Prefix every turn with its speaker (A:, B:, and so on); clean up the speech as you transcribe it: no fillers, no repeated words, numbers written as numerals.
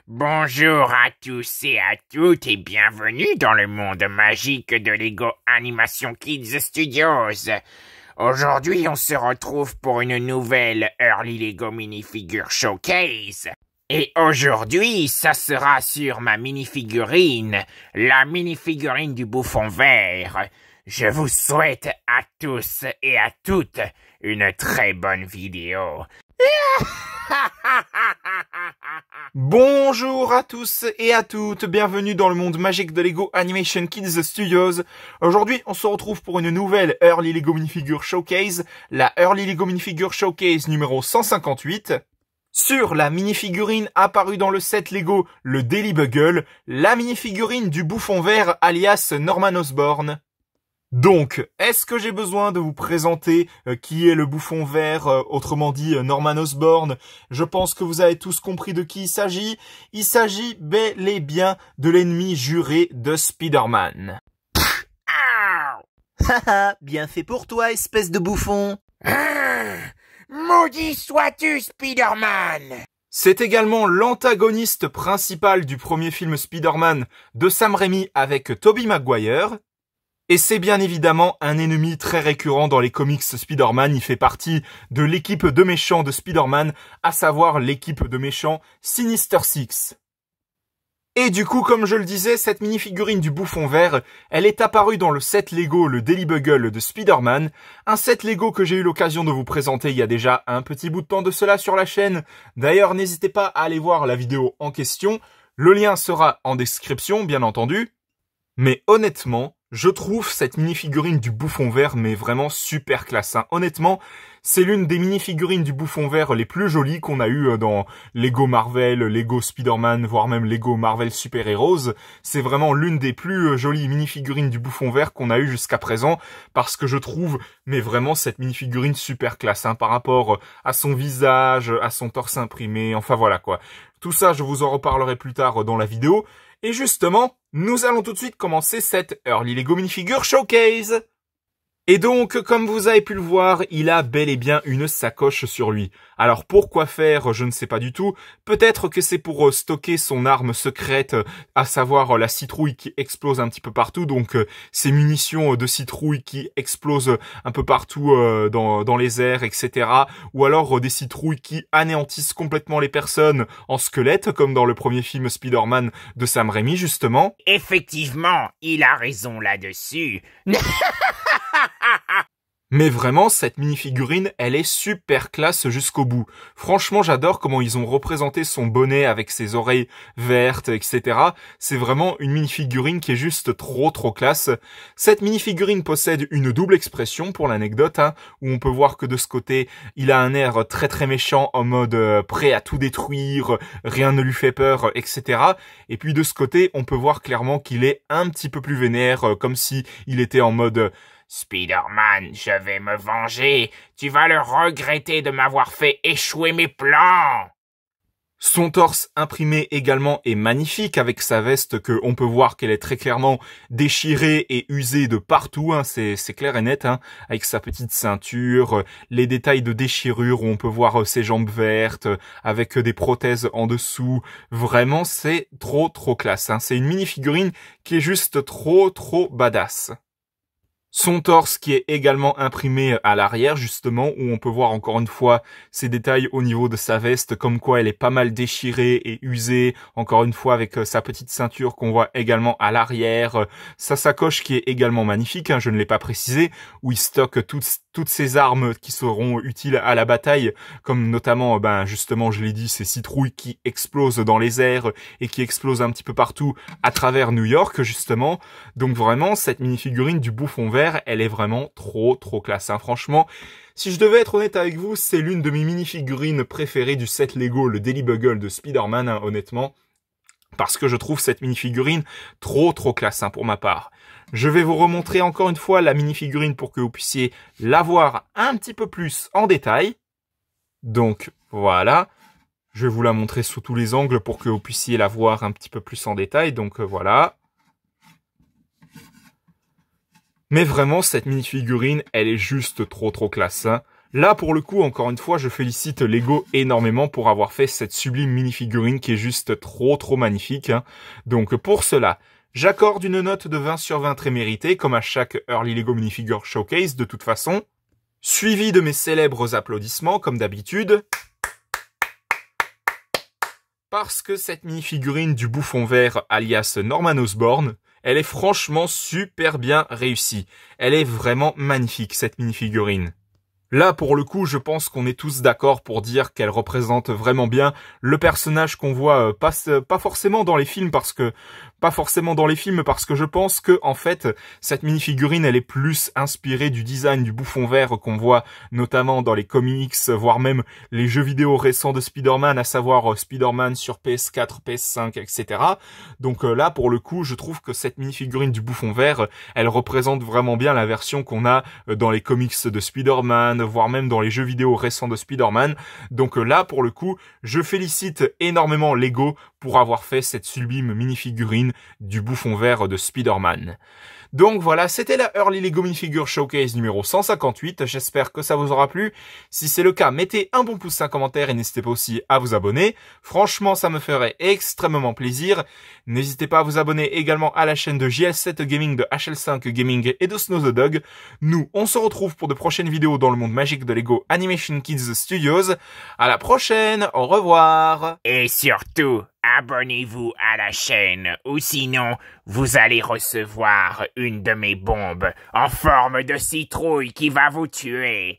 A: Bonjour à tous et à toutes et bienvenue dans le monde magique de Lego Animation Kids Studios. Aujourd'hui, on se retrouve pour une nouvelle Early Lego Minifigure Showcase. Et aujourd'hui, ça sera sur ma minifigurine, la minifigurine du bouffon vert. Je vous souhaite à tous et à toutes une très bonne vidéo.
B: Bonjour à tous et à toutes, bienvenue dans le monde magique de Lego Animation Kids Studios. Aujourd'hui, on se retrouve pour une nouvelle Early Lego Minifigure Showcase, la Early Lego Minifigure Showcase numéro 158. Sur la minifigurine apparue dans le set Lego, le Daily Bugle, la minifigurine du bouffon vert alias Norman Osborn. Donc, est-ce que j'ai besoin de vous présenter qui est le bouffon vert, autrement dit Norman Osborn? Je pense que vous avez tous compris de qui il s'agit. Il s'agit bel et bien de l'ennemi juré de Spider-Man.
C: Haha, bien fait pour toi, espèce de bouffon.
A: Maudit sois-tu, Spider-Man!
B: C'est également l'antagoniste principal du premier film Spider-Man de Sam Raimi avec Tobey Maguire. Et c'est bien évidemment un ennemi très récurrent dans les comics Spider-Man. Il fait partie de l'équipe de méchants de Spider-Man, à savoir l'équipe de méchants Sinister Six. Et du coup, comme je le disais, cette minifigurine du bouffon vert, elle est apparue dans le set Lego, le Daily Bugle de Spider-Man, un set Lego que j'ai eu l'occasion de vous présenter il y a déjà un petit bout de temps de cela sur la chaîne. D'ailleurs, n'hésitez pas à aller voir la vidéo en question. Le lien sera en description, bien entendu. Mais honnêtement, je trouve cette minifigurine du bouffon vert mais vraiment super classe. Honnêtement, c'est l'une des minifigurines du bouffon vert les plus jolies qu'on a eues dans Lego Marvel, Lego Spider-Man, voire même Lego Marvel Super Heroes. C'est vraiment l'une des plus jolies minifigurines du bouffon vert qu'on a eues jusqu'à présent parce que je trouve mais vraiment cette minifigurine super classe par rapport à son visage, à son torse imprimé, enfin voilà quoi. Tout ça, je vous en reparlerai plus tard dans la vidéo. Et justement, nous allons tout de suite commencer cette Early Lego Minifigure Showcase. Et donc, comme vous avez pu le voir, il a bel et bien une sacoche sur lui. Alors pourquoi faire, je ne sais pas du tout. Peut-être que c'est pour stocker son arme secrète, à savoir la citrouille qui explose un petit peu partout. Donc ces munitions de citrouille qui explosent un peu partout dans les airs, etc. Ou alors des citrouilles qui anéantissent complètement les personnes en squelette, comme dans le premier film Spider-Man de Sam Raimi, justement.
A: Effectivement, il a raison là-dessus.
B: Mais vraiment, cette minifigurine, elle est super classe jusqu'au bout. Franchement, j'adore comment ils ont représenté son bonnet avec ses oreilles vertes, etc. C'est vraiment une minifigurine qui est juste trop classe. Cette minifigurine possède une double expression pour l'anecdote, où on peut voir que de ce côté, il a un air très méchant en mode prêt à tout détruire, rien ne lui fait peur, etc. Et puis de ce côté, on peut voir clairement qu'il est un petit peu plus vénère, comme si il était en mode
A: Spider-Man, je vais me venger. Tu vas le regretter de m'avoir fait échouer mes plans.
B: Son torse imprimé également est magnifique avec sa veste que on peut voir qu'elle est très clairement déchirée et usée de partout, c'est clair et net, avec sa petite ceinture, les détails de déchirure où on peut voir ses jambes vertes, avec des prothèses en dessous. Vraiment, c'est trop classe. C'est une mini-figurine qui est juste trop badass. Son torse qui est également imprimé à l'arrière justement où on peut voir encore une fois ces détails au niveau de sa veste comme quoi elle est pas mal déchirée et usée encore une fois avec sa petite ceinture qu'on voit également à l'arrière, sa sacoche qui est également magnifique, je ne l'ai pas précisé, où il stocke toutes ses armes qui seront utiles à la bataille comme notamment justement je l'ai dit ces citrouilles qui explosent dans les airs et qui explosent un petit peu partout à travers New York justement. Donc vraiment cette mini-figurine du bouffon vert elle est vraiment trop classe. Franchement, si je devais être honnête avec vous, c'est l'une de mes mini-figurines préférées du set Lego, le Daily Bugle de Spider-Man, honnêtement. Parce que je trouve cette mini-figurine trop classe pour ma part. Je vais vous remontrer encore une fois la mini-figurine pour que vous puissiez la voir un petit peu plus en détail. Donc voilà, je vais vous la montrer sous tous les angles pour que vous puissiez la voir un petit peu plus en détail. Donc voilà. Mais vraiment, cette mini-figurine, elle est juste trop classe. Là, pour le coup, encore une fois, je félicite Lego énormément pour avoir fait cette sublime mini-figurine qui est juste trop magnifique, hein. Donc, pour cela, j'accorde une note de 20 sur 20 très méritée, comme à chaque Early Lego Minifigure Showcase, de toute façon. Suivi de mes célèbres applaudissements, comme d'habitude. Parce que cette mini-figurine du bouffon vert, alias Norman Osborn, elle est franchement super bien réussie. Elle est vraiment magnifique, cette mini-figurine. Là, pour le coup, je pense qu'on est tous d'accord pour dire qu'elle représente vraiment bien le personnage qu'on voit pas forcément dans les films parce que je pense que en fait cette mini-figurine elle est plus inspirée du design du bouffon vert qu'on voit notamment dans les comics, voire même les jeux vidéo récents de Spider-Man, à savoir Spider-Man sur PS4, PS5, etc. Donc là, pour le coup, je trouve que cette mini-figurine du bouffon vert, elle représente vraiment bien la version qu'on a dans les comics de Spider-Man, voire même dans les jeux vidéo récents de Spider-Man. Donc là, pour le coup, je félicite énormément Lego pour avoir fait cette sublime mini-figurine du bouffon vert de Spider-Man. Donc voilà, c'était la Early Lego Minifigure Showcase numéro 158. J'espère que ça vous aura plu. Si c'est le cas, mettez un bon pouce, un commentaire et n'hésitez pas aussi à vous abonner. Franchement, ça me ferait extrêmement plaisir. N'hésitez pas à vous abonner également à la chaîne de JL7 Gaming, de HL5 Gaming et de Snow the Dog. Nous, on se retrouve pour de prochaines vidéos dans le monde magique de Lego Animation Kids Studios. À la prochaine, au revoir.
A: Et surtout, abonnez-vous à la chaîne, ou sinon, vous allez recevoir une de mes bombes en forme de citrouille qui va vous tuer.